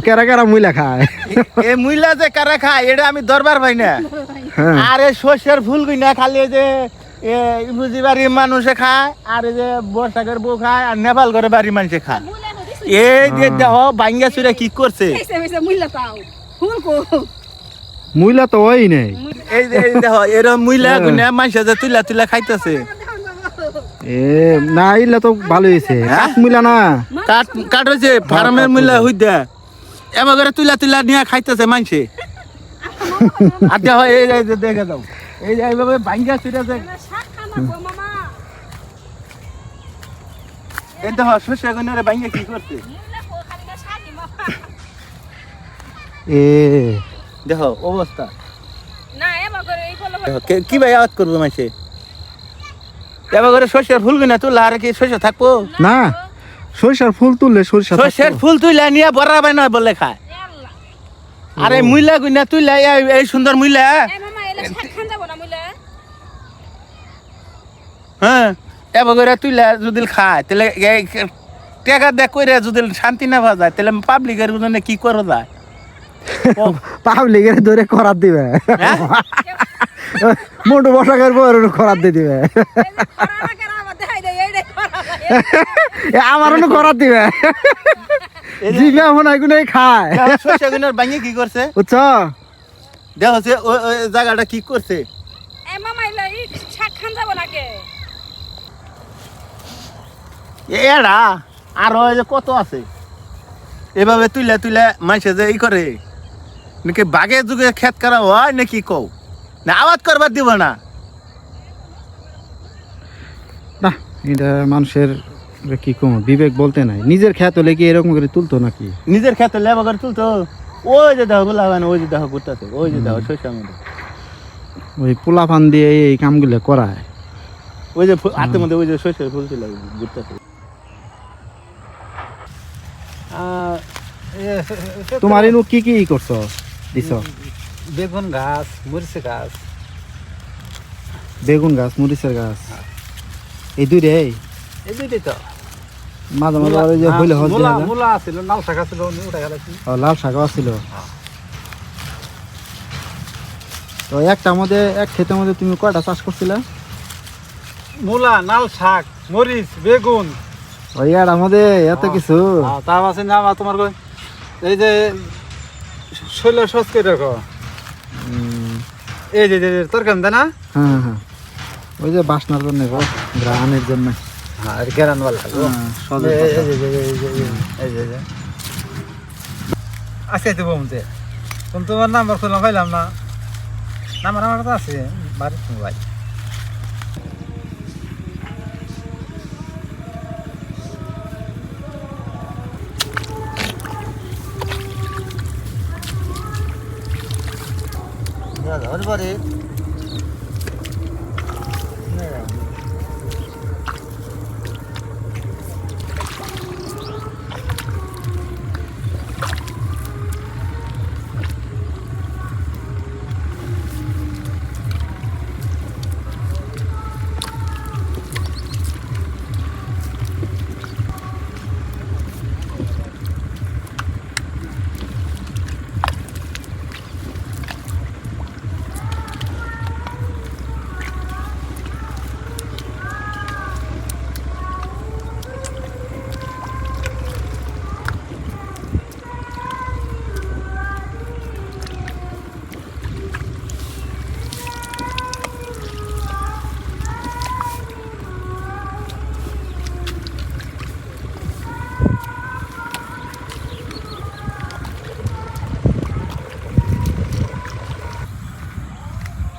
কেরা কেরা মুইলা খায় এ মুইলা যে কারা খায় এটা আমি দরবার পাই না আরে সর্ষের ফুল কই না খালি যে ইফুজি বাড়ির মানুষে খায় আর এই যে বর্ষাকের বউ খায় আর নেপাল করে বাড়ির মানুষে খায় এই যে দেখো বাঙ্গা চুরে কি করছে মুইলা তো ওই নেই এই যে দেখো এরকম মুইলা গুনা মানুষে যে তুলা তুলা খাইতেছে এ না ইলা তো ভালো হয়েছে কাঠ মুইলা না কাঠ হয়েছে ফার্মের মুইলা হই দে এবার করে তুলা তুলা নিয়ে খাইতেছে মানুষে আর দেখো এই যে দেখে দাও এই যে এইভাবে বাঙ্গা চুরে যে এই দেখো সর্ষে গুনারে বাঙ্গা কি করছে এ দেখো অবস্থা কি ভাই আওয়াজ করবো মাসে এবার করে সর্ষের ফুল কিনা তুললে আর কি সর্ষে থাকবো না সরিষার ফুল তুললে সর্ষের ফুল তুইলা নিয়ে বড়া বাই না বলে খায় আরে মুইলা গুনা তুইলা এই সুন্দর মুইলা হ্যাঁ এবার করে তুইলা যদি খায় তাহলে টাকা দেখ করে যদি শান্তি না পাওয়া যায় তাহলে পাবলিকের জন্য কি করা যায় পাবলিকের ধরে খরাত দিবে মোটু বসাকের বউয়ের খরাত দিয়ে দিবে আমার খরাত দিবে জিভে মনে হয় কোনো খায় সর্ষেগুলোর বাঙে কি করছে বুঝছ দেখো সে ওই জায়গাটা কি করছে এরা আর কত আছে এভাবে তুইলা তুইলা মাইসে যে ই করে নাকি বাঘে যুগে খেত করা হয় নাকি কও না আওয়াজ করবার দিব না না এটা মানুষের কি কম বিবেক বলতে নাই নিজের খেত হলে কি এরকম করে তুলতো নাকি নিজের খেত লেবা করে তুলতো ওই যে দেখো গোলাবান ওই যে দেখো করতেছে ওই যে দেখো শস্যের মধ্যে ওই পোলাপান দিয়ে এই কামগুলো করায় ওই যে হাতের মধ্যে ওই যে শস্যের ফুল ছিল ঘুরতেছে তোমার এনু কি কি করছো দিছ বেগুন গাছ মরিচ গাছ বেগুন গাছ মরিচের গাছ এই দুইটাই এই দুইটাই তো মাঝে মাঝে ওই যে হইলে হল মূলা আছিল লাল শাক আছিল উঠে গেলাছি লাল শাকও ছিল তো একটার মধ্যে এক ক্ষেতের মধ্যে তুমি কয়টা চাষ করছিলে মূলা লাল শাক মরিচ বেগুন ওই এটার মধ্যে এত কিছু তার আছে না আমার তোমার এই যে শৈল সচকে দেখো এই যে তরকারি দেয় না হ্যাঁ হ্যাঁ ওই যে বাসনার জন্য গ্রানের জন্য হ্যাঁ গেরান আচ্ছা তো বলতে তোমার নাম্বার খুললাম পাইলাম না নাম্বার আমার তো আছে বাড়ির মোবাইল বাড়ি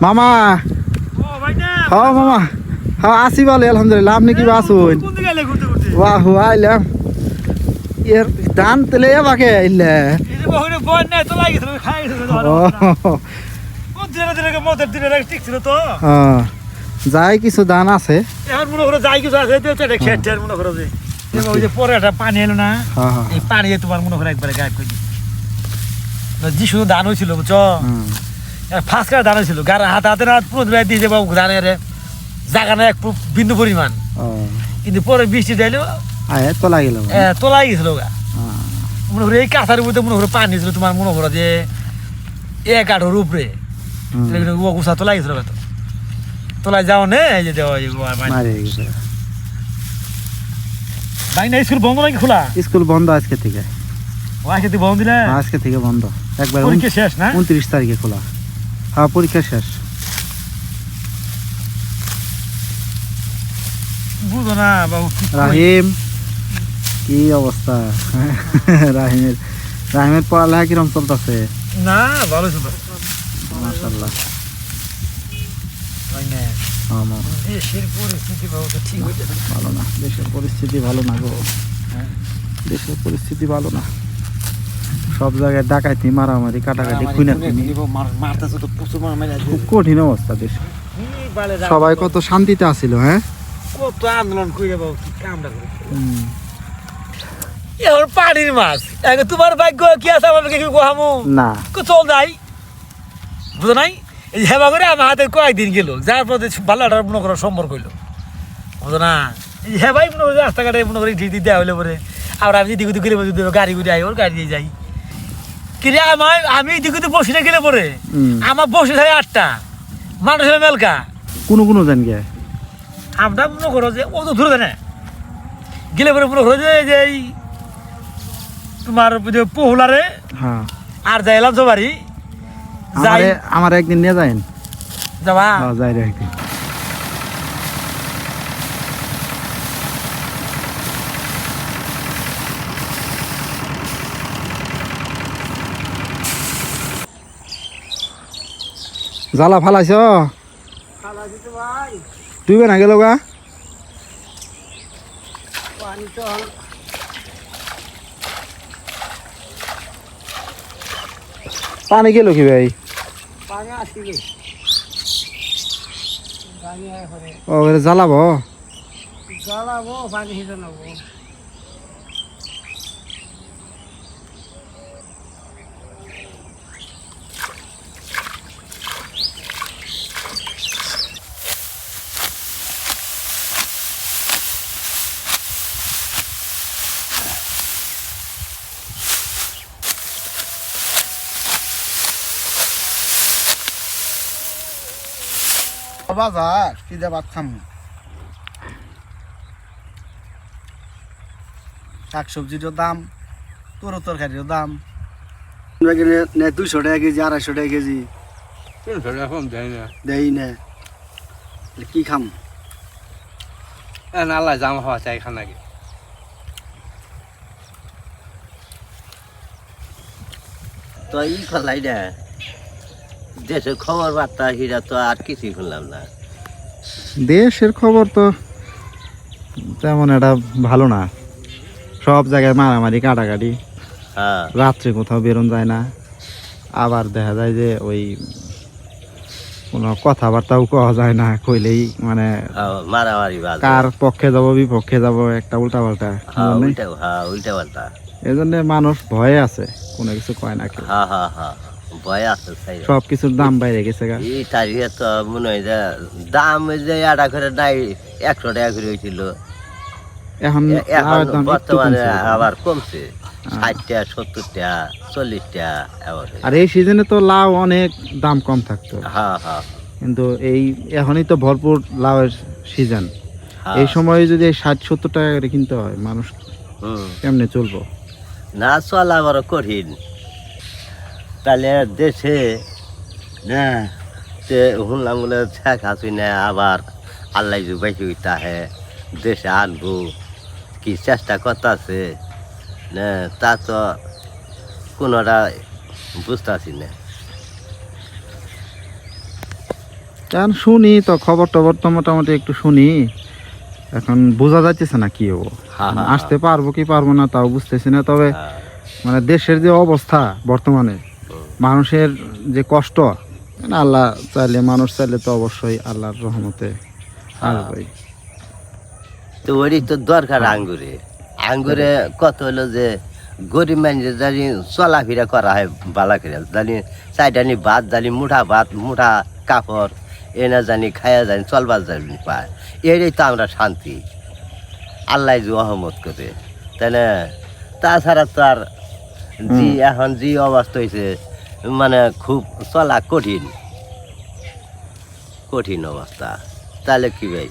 মামা হ্যাঁ মামা হ্যাঁ আসি বলে আলহামদুলিল্লাহ আপনি কি আসুন বাহ আইলাম এর ধান তেলে বাকে আইলে যাই কিছু ধান আছে পরে একটা পানি এলো না এই পানি তোমার মনে করে একবারে গায়েব করে যে শুধু ধান হয়েছিল বুঝছো ফার্স্ট কার ধান হয়েছিল গাড়ি হাতে হাতে না পুরো দিয়ে যাবো ধানের জায়গা না এক বিন্দু পরিমাণ কিন্তু পরে বৃষ্টি দিলো তোলা গেল তোলাই গেছিল মনে করো এই কাঁথার মধ্যে মনে করো পানি ছিল তোমার মনে করো যে 1 উপরে গুছা তোলা গেছিল তো তোলায় যাও নে এই যে দেওয়া মারে গেছে। ভাই না স্কুল বন্ধ নাকি খোলা? স্কুল বন্ধ আজকে থেকে। ও আজকে থেকে বন্ধ দিলে? আজকে থেকে বন্ধ, একবার পরীক্ষা শেষ না? 29 তারিখে খোলা। হ্যাঁ পরীক্ষা শেষ। বুঝো না বাবু রাহিম কি অবস্থা? রাহিমের পড়ালেখা কিরম চলতেছে? না ভালো ছিল মাশাআল্লাহ। ভাই না আমার দেশের পরিস্থিতি বাবু তো ঠিক হইতে না। ভালো না, দেশের পরিস্থিতি ভালো না গো। দেশের পরিস্থিতি ভালো না, সব জায়গায় ডাকাইতি মারামারি কাটাকাটি খুনাখুনি, মারতেছে তো প্রচুর মারামারি আছে। খুব কঠিন অবস্থা দেশে। এই বালে সবাই কত শান্তিতে আছিল। হ্যাঁ কত আন্দোলন কইরে বাবু কি কামটা করে এখন পানির মাছ এখন তোমার ভাগ্য কি আছে আমাকে কি কোহামু না চল যাই বুঝো নাই এই হেবা করে আমার হাতে কয়েকদিন গেল যার পথে ভালো একটা মনে করার সম্পর্ক হইলো বুঝো না এই হেবাই মনে করে রাস্তাঘাটে মনে করে ঢিটি দেওয়া হইলে পরে আর আমি দিকে দিকে গেলে গাড়ি ঘুরে আই ওর গাড়ি দিয়ে যাই কিরে আমার আমি দিকে বসে গেলে পরে আমার বসে থাকে 8টা মানুষের মেলকা কোনো কোনো জান গে আমরা মনে করো যে ও তো ধরে না গেলে পরে মনে করো যে এই তোমার পহুলারে হ্যাঁ আর যাইলাম তো বাড়ি যাই আমার একদিন নিয়ে যাইন যাবা যাই রে একদিন। জ্বালা ফালাইছ তুইবে না গেল গা পানি গেল কি ভাই? ও জ্বালাবো পানি হিসেবে নেবো বাজার কি দে ভাত খাম শাকসবজিরও দাম তরকারিরও দাম 200 টাকা কেজি 250 টাকা কেজি এখন দেয় না দেই না কি খাম নালা জাম হওয়া চাই খানাকে তো ই খলাই না দেশের খবর বার্তা হিরা তো আর কিছুই শুনলাম না দেশের খবর তো তেমন একটা ভালো না, সব জায়গায় মারামারি কাটাকাটি, হ্যাঁ রাত্রে কোথাও বেরোন যায় না, আবার দেখা যায় যে ওই কোনো কথাবার্তাও কওয়া যায় না, কইলেই মানে মারামারি বাজে কার পক্ষে যাব বিপক্ষে যাব একটা উল্টা পাল্টা, উল্টা পাল্টা এই জন্য মানুষ ভয়ে আছে, কোনো কিছু কয় না কেউ। হ্যাঁ ভয় আছে সব কিছুর দাম বাইরে গেছে গা। এই তারিখে তো মনে হয় যে দাম যে একটা করে নাই 100 টাকা করে হয়েছিল এখন এখন দাম একটু বর্তমানে কমছে। আবার কমছে 60 টাকা 70 টাকা 40 টাকা এবার আর এই সিজনে তো লাউ অনেক দাম কম থাকতো, হ্যাঁ কিন্তু এই এখনই তো ভরপুর লাউয়ের সিজন, এই সময় যদি 60-70 টাকা করে কিনতে হয় মানুষ কেমনে চলবো? না চলা বড় কঠিন তাহলে দেশে না শুনলাম বলে শেখ হাসিনা আবার আল্লাহ জুবাইছি তাহে দেশে আনবো কি চেষ্টা করতেছে না তা তো কোনোটা বুঝতেছি না কারণ শুনি তো খবর টবর তো মোটামুটি একটু শুনি, এখন বোঝা যাচ্ছে না কি হবো, আসতে পারবো কি পারবো না তাও বুঝতেছি না। তবে মানে দেশের যে অবস্থা বর্তমানে, মানুষের যে কষ্ট, আল্লাহ চাইলে মানুষ চাইলে তো অবশ্যই আল্লাহর রহমতে আসবেই। তো ওরই তো দরকার আঙ্গুরে আঙ্গুরে কত হলো যে গরিব মানুষের জানি চলাফেরা করা হয় বালা করে জানি চাইটানি ভাত জানি মুঠা ভাত মুঠা কাপড় এনা জানি খায়া জানি চলবার জানি পায়, এটাই তো আমরা শান্তি আল্লাহ যে রহমত করে, তাই না? তাছাড়া তো আর জি এখন জি অবস্থা হয়েছে মানে খুব চলা কঠিন কঠিন অবস্থা তাহলে কি ভাই